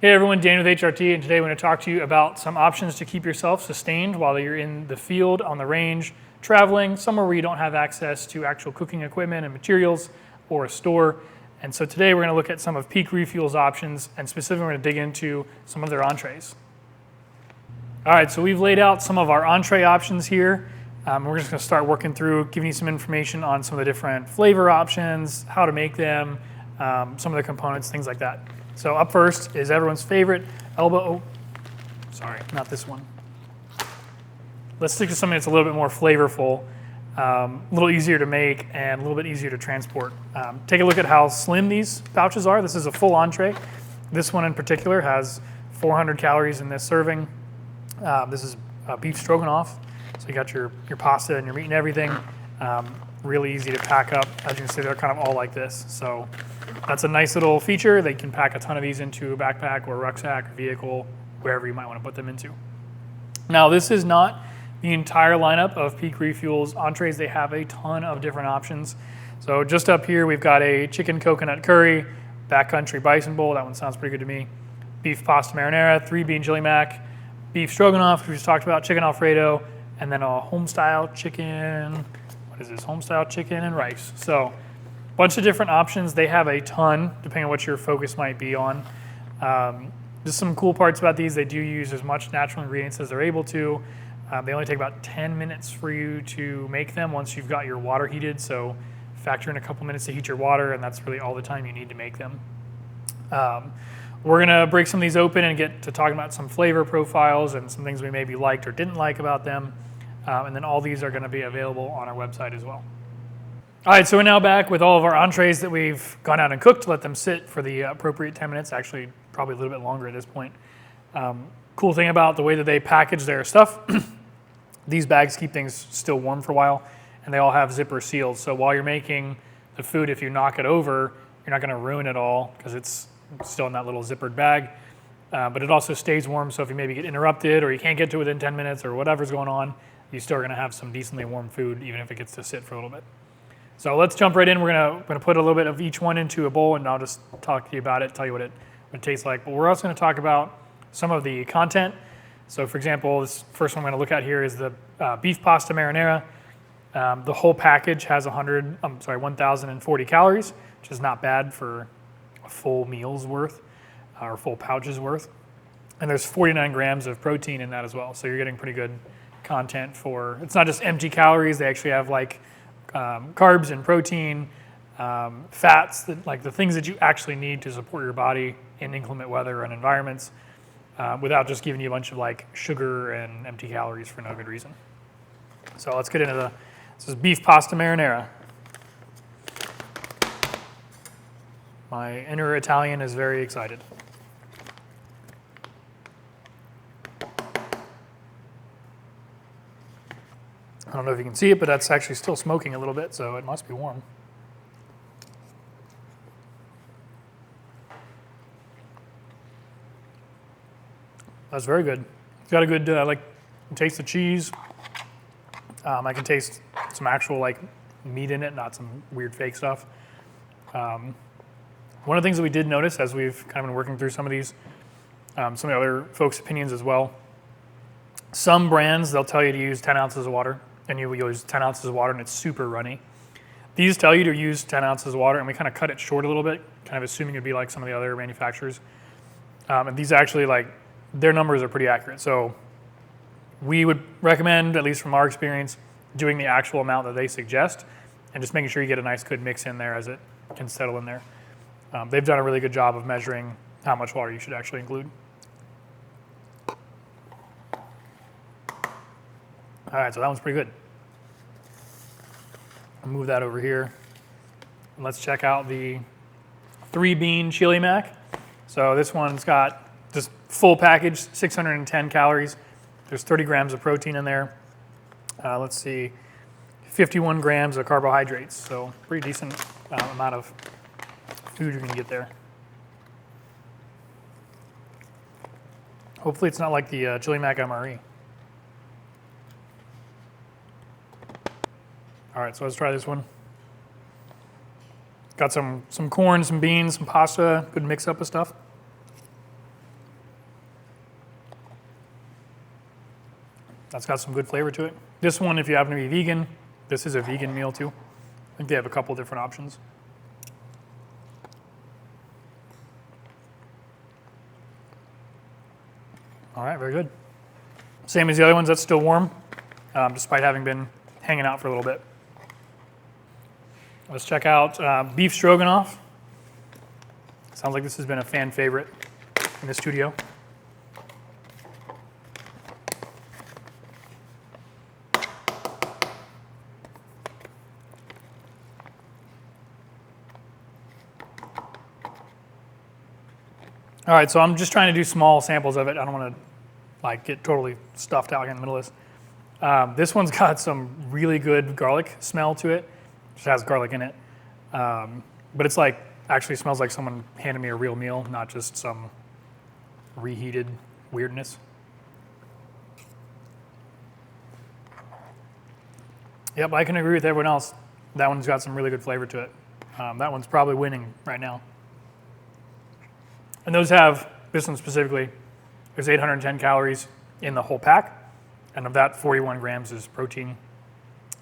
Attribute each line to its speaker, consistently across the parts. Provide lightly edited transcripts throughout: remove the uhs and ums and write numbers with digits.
Speaker 1: Hey everyone, Dan with HRT, and today we're going to talk to you about some options to keep yourself sustained while you're in the field, on the range, traveling, somewhere where you don't have access to actual cooking equipment and materials or a store. And so today we're going to look at some of Peak Refuel's options, and specifically we're going to dig into some of their entrees. All right, so we've laid out some of our entree options here. We're just going to start working through, giving you some information on some of the different flavor options, how to make them, some of the components, things like that. So up first is everyone's favorite sorry, not this one. Let's stick to something that's a little bit more flavorful, a little easier to make, and a little bit easier to transport. Take a look at how slim these pouches are. This is a full entree. This one in particular has 400 calories in this serving. This is beef stroganoff. So you got your pasta and your meat and everything. Really easy to pack up. As you can see, they're kind of all like this. So that's a nice little feature. They can pack a ton of these into a backpack or a rucksack or vehicle, wherever you might want to put them into. Now, this is not the entire lineup of Peak Refuel's entrees. They have a ton of different options. So just up here, we've got a chicken coconut curry, Backcountry Bison bowl. That one sounds pretty good to me. Beef pasta marinara, 3-bean chili mac, beef stroganoff, which we just talked about, chicken Alfredo, and then a Homestyle chicken. What is this? Homestyle chicken and rice. So a bunch of different options. They have a ton, depending on what your focus might be on. Just some cool parts about these. They do use as much natural ingredients as they're able to. They only take about 10 minutes for you to make them once you've got your water heated. So factor in a couple minutes to heat your water, and that's really all the time you need to make them. We're going to break some of these open and get to talking about some flavor profiles and some things we maybe liked or didn't like about them. And then all these are going to be available on our website as well. All right, so we're now back with all of our entrees that we've gone out and cooked to let them sit for the appropriate 10 minutes, actually probably a little bit longer at this point. Cool thing about the way that they package their stuff, these bags keep things still warm for a while, and they all have zipper seals. So while you're making the food, if you knock it over, you're not going to ruin it all because it's still in that little zippered bag. But it also stays warm, so if you maybe get interrupted or you can't get to it within 10 minutes or whatever's going on, you still are going to have some decently warm food, even if it gets to sit for a little bit. So let's jump right in. We're going to put a little bit of each one into a bowl, and I'll just talk to you about it, tell you what it tastes like. But we're also going to talk about some of the content. So for example, this first one I'm going to look at here is the beef pasta marinara. The whole package has 1,040 calories, which is not bad for a full meal's worth, or full pouch's worth. And there's 49 grams of protein in that as well. So you're getting pretty good content for, it's not just empty calories. They actually have like carbs and protein, fats, like the things that you actually need to support your body in inclement weather and environments, without just giving you a bunch of like sugar and empty calories for no good reason. So let's get into this is beef pasta marinara. My inner Italian is very excited. I don't know if you can see it, but that's actually still smoking a little bit, so it must be warm. That's very good. It's got a good, taste the cheese. I can taste some actual like meat in it, not some weird fake stuff. One of the things that we did notice as we've kind of been working through some of these, some of the other folks' opinions as well, some brands, they'll tell you to use 10 ounces of water, and you will use 10 ounces of water and it's super runny. These tell you to use 10 ounces of water, and we kind of cut it short a little bit, kind of assuming it'd be like some of the other manufacturers. And these actually, like, their numbers are pretty accurate. So we would recommend, at least from our experience, doing the actual amount that they suggest and just making sure you get a nice good mix in there as it can settle in there. They've done a really good job of measuring how much water you should actually include. All right, so that one's pretty good. I'll move that over here. And let's check out the 3-bean chili mac. So this one's got just full package, 610 calories. There's 30 grams of protein in there. Let's see, 51 grams of carbohydrates. So pretty decent amount of food you're gonna get there. Hopefully it's not like the chili mac MRE. All right, so let's try this one. Got some corn, some beans, some pasta, good mix up of stuff. That's got some good flavor to it. This one, if you happen to be vegan, this is a vegan meal too. I think they have a couple different options. All right, very good. Same as the other ones, that's still warm, despite having been hanging out for a little bit. Let's check out beef stroganoff. Sounds like this has been a fan favorite in the studio. All right, so I'm just trying to do small samples of it. I don't want to like get totally stuffed out in the middle of this. This one's got some really good garlic smell to it. It just has garlic in it. But it's like, actually smells like someone handed me a real meal, not just some reheated weirdness. Yep, I can agree with everyone else. That one's got some really good flavor to it. That one's probably winning right now. And those have, this one specifically, there's 810 calories in the whole pack, and of that, 41 grams is protein,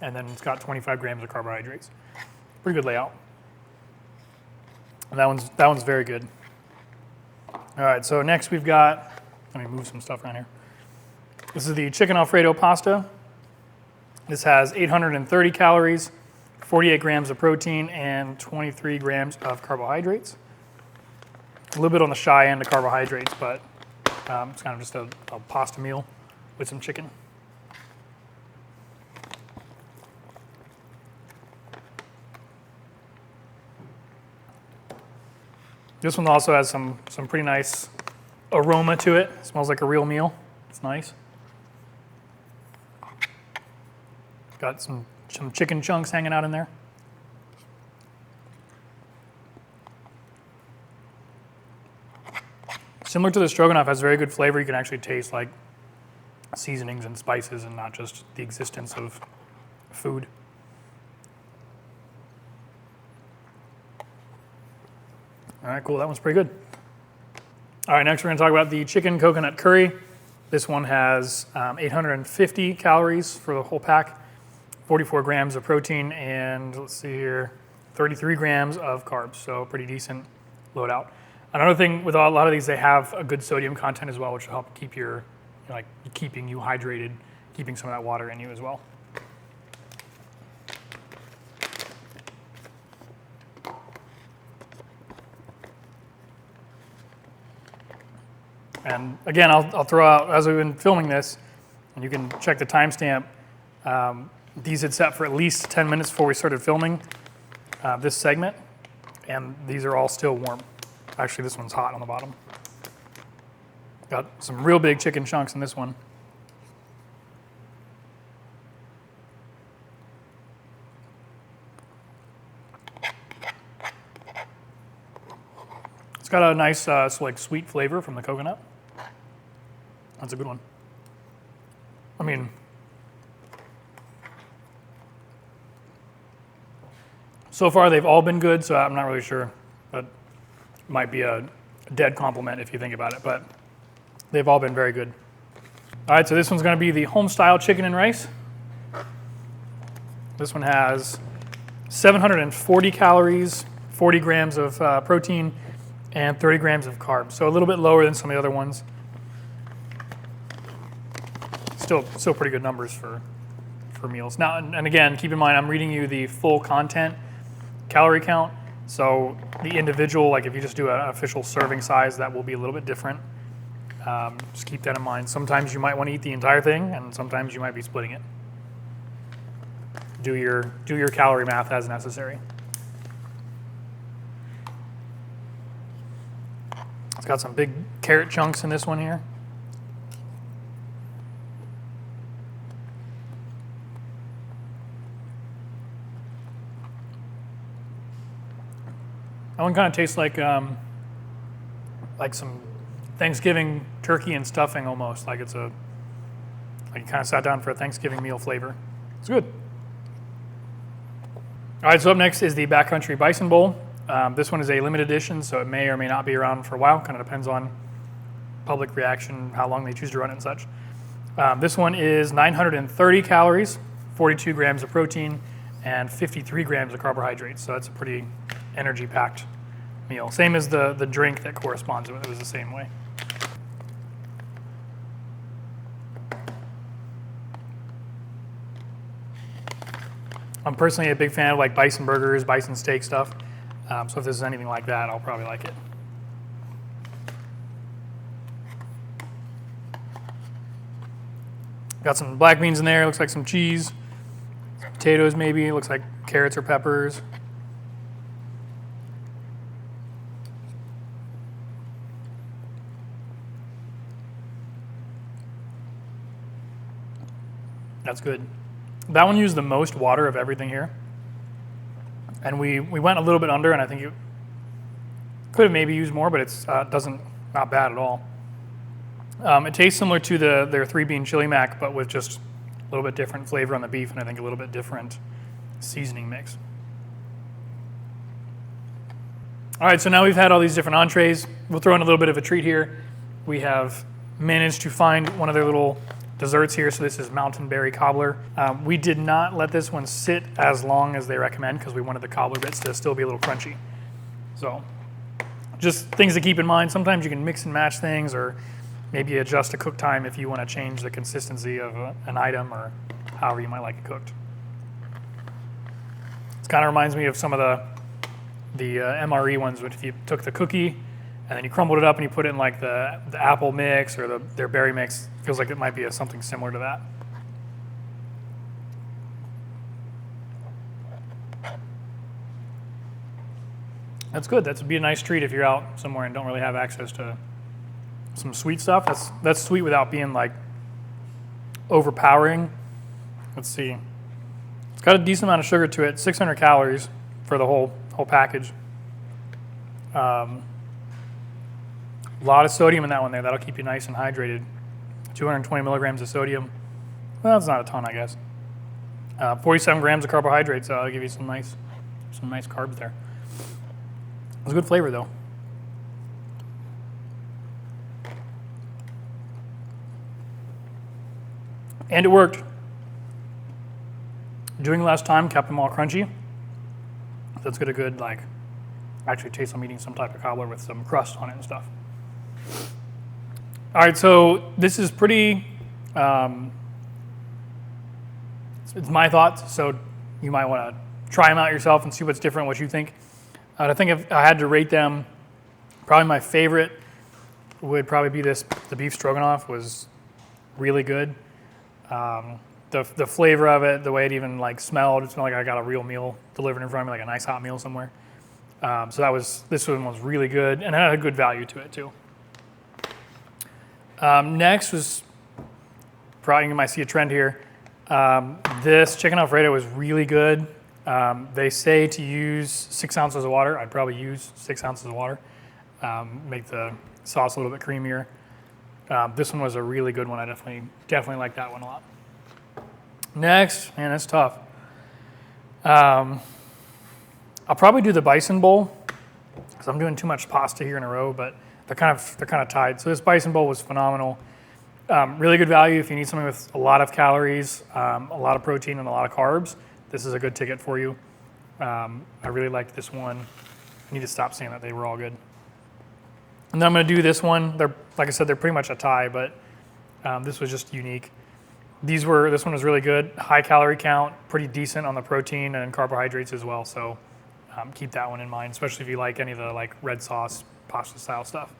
Speaker 1: and then it's got 25 grams of carbohydrates. Pretty good layout. And that one's very good. All right, so next we've got, let me move some stuff around here. This is the chicken Alfredo pasta. This has 830 calories, 48 grams of protein, and 23 grams of carbohydrates. A little bit on the shy end of carbohydrates, but it's kind of just a pasta meal with some chicken. This one also has some pretty nice aroma to it. It smells like a real meal. It's nice. Got some chicken chunks hanging out in there. Similar to the stroganoff, has very good flavor. You can actually taste like seasonings and spices and not just the existence of food. All right, cool, that one's pretty good. All right, next we're gonna talk about the chicken coconut curry. This one has 850 calories for the whole pack, 44 grams of protein, and let's see here, 33 grams of carbs, so pretty decent loadout. Another thing with a lot of these, they have a good sodium content as well, which will help keep keeping you hydrated, keeping some of that water in you as well. And again, I'll throw out, as we've been filming this, and you can check the timestamp, these had set for at least 10 minutes before we started filming this segment, and these are all still warm. Actually, this one's hot on the bottom. Got some real big chicken chunks in this one. It's got a nice like sweet flavor from the coconut. That's a good one. I mean, so far they've all been good, so I'm not really sure. But might be a dead compliment if you think about it, but they've all been very good. All right, so this one's gonna be the Homestyle chicken and rice. This one has 740 calories, 40 grams of protein, and 30 grams of carbs. So a little bit lower than some of the other ones. Still pretty good numbers for meals. Now, and again, keep in mind, I'm reading you the full content calorie count. So the individual, like if you just do an official serving size, that will be a little bit different. Just keep that in mind. Sometimes you might want to eat the entire thing, and sometimes you might be splitting it. Do your calorie math as necessary. It's got some big carrot chunks in this one here. That one kind of tastes like some Thanksgiving turkey and stuffing almost, like you kind of sat down for a Thanksgiving meal flavor. It's good. All right, so up next is the Backcountry Bison Bowl. This one is a limited edition, so it may or may not be around for a while. Kind of depends on public reaction, how long they choose to run it and such. This one is 930 calories, 42 grams of protein, and 53 grams of carbohydrates. So that's a pretty energy-packed meal. Same as the drink that corresponds with it. It was the same way. I'm personally a big fan of like Bison burgers, Bison steak stuff. So if this is anything like that, I'll probably like it. Got some black beans in there. Looks like some cheese. Some potatoes maybe. Looks like carrots or peppers. That's good. That one used the most water of everything here. And we went a little bit under, and I think you could have maybe used more, but it's not bad at all. It tastes similar to their 3-bean chili mac, but with just a little bit different flavor on the beef, and I think a little bit different seasoning mix. All right, so now we've had all these different entrees. We'll throw in a little bit of a treat here. We have managed to find one of their little desserts here. So this is mountain berry cobbler. We did not let this one sit as long as they recommend because we wanted the cobbler bits to still be a little crunchy. So just things to keep in mind. Sometimes you can mix and match things, or maybe adjust a cook time if you want to change the consistency of an item or however you might like it cooked. It kind of reminds me of some of the MRE ones, which if you took the cookie and then you crumbled it up and you put it in like the apple mix or their berry mix, feels like it might be something similar to that. That's good. That would be a nice treat if you're out somewhere and don't really have access to some sweet stuff. That's sweet without being like overpowering. Let's see. It's got a decent amount of sugar to it. 600 calories for the whole package. A lot of sodium in that one there. That'll keep you nice and hydrated. 220 milligrams of sodium. Well, that's not a ton, I guess. 47 grams of carbohydrates. So that'll give you some nice carbs there. It was a good flavor though. And it worked. Doing less time kept them all crunchy. That's got a good, like, actually tastes like I'm eating some type of cobbler with some crust on it and stuff. All right, so this is pretty, it's my thoughts, so you might want to try them out yourself and see what's different, what you think. I think if I had to rate them, probably my favorite would probably be the beef stroganoff was really good. The flavor of it, the way it even like smelled, it smelled like I got a real meal delivered in front of me, like a nice hot meal somewhere. So this one was really good, and it had a good value to it too. Next was, probably you might see a trend here. This chicken Alfredo was really good. They say to use 6 ounces of water. I'd probably use 6 ounces of water. Make the sauce a little bit creamier. This one was a really good one. I definitely like that one a lot. Next, man, that's tough. I'll probably do the Bison bowl because I'm doing too much pasta here in a row, but they're kind of tied. So this Bison bowl was phenomenal. Really good value if you need something with a lot of calories, a lot of protein, and a lot of carbs. This is a good ticket for you. I really liked this one. I need to stop saying that. They were all good. And then I'm going to do this one. Like I said, they're pretty much a tie, but this was just unique. This one was really good. High calorie count, pretty decent on the protein and carbohydrates as well. So keep that one in mind, especially if you like any of the like red sauce, pasta style stuff.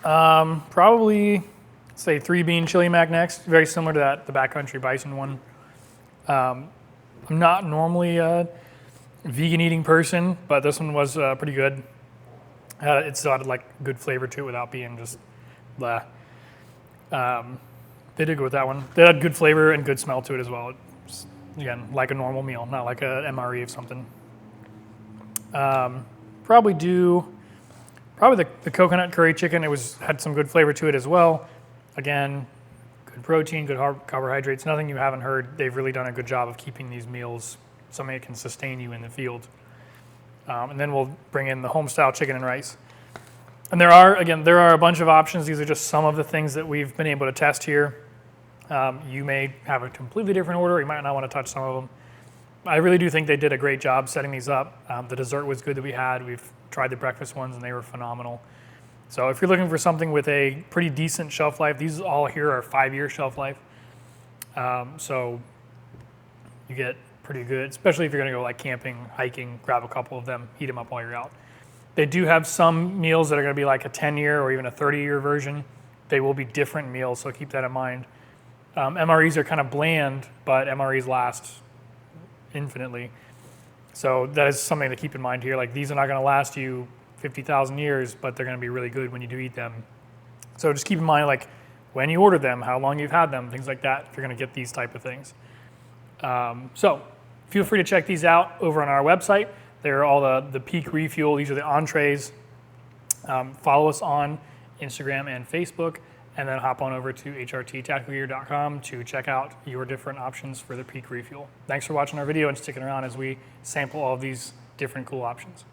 Speaker 1: Probably say 3-bean chili mac next. Very similar to the Backcountry Bison one. I'm not normally a vegan eating person, but this one was pretty good. It still had like good flavor to it without being just blah. They did go with that one. They had good flavor and good smell to it as well. It's, again, like a normal meal, not like a MRE of something. Probably the coconut curry chicken. It had some good flavor to it as well. Again, good protein, good carbohydrates. Nothing you haven't heard. They've really done a good job of keeping these meals something that can sustain you in the field. And then we'll bring in the Homestyle chicken and rice. And there are a bunch of options. These are just some of the things that we've been able to test here. You may have a completely different order. You might not want to touch some of them. I really do think they did a great job setting these up. The dessert was good that we had. We've tried the breakfast ones and they were phenomenal. So if you're looking for something with a pretty decent shelf life, these all here are 5-year shelf life. So you get pretty good, especially if you're gonna go like camping, hiking, grab a couple of them, heat them up while you're out. They do have some meals that are gonna be like a 10-year or even a 30-year version. They will be different meals, so keep that in mind. MREs are kind of bland, but MREs last infinitely. So that is something to keep in mind here. Like these are not gonna last you 50,000 years, but they're gonna be really good when you do eat them. So just keep in mind like when you order them, how long you've had them, things like that, if you're gonna get these type of things. So feel free to check these out over on our website. They're all the Peak Refuel, these are the entrees. Follow us on Instagram and Facebook, and then hop on over to hrttacticalgear.com to check out your different options for the Peak Refuel. Thanks for watching our video and sticking around as we sample all of these different cool options.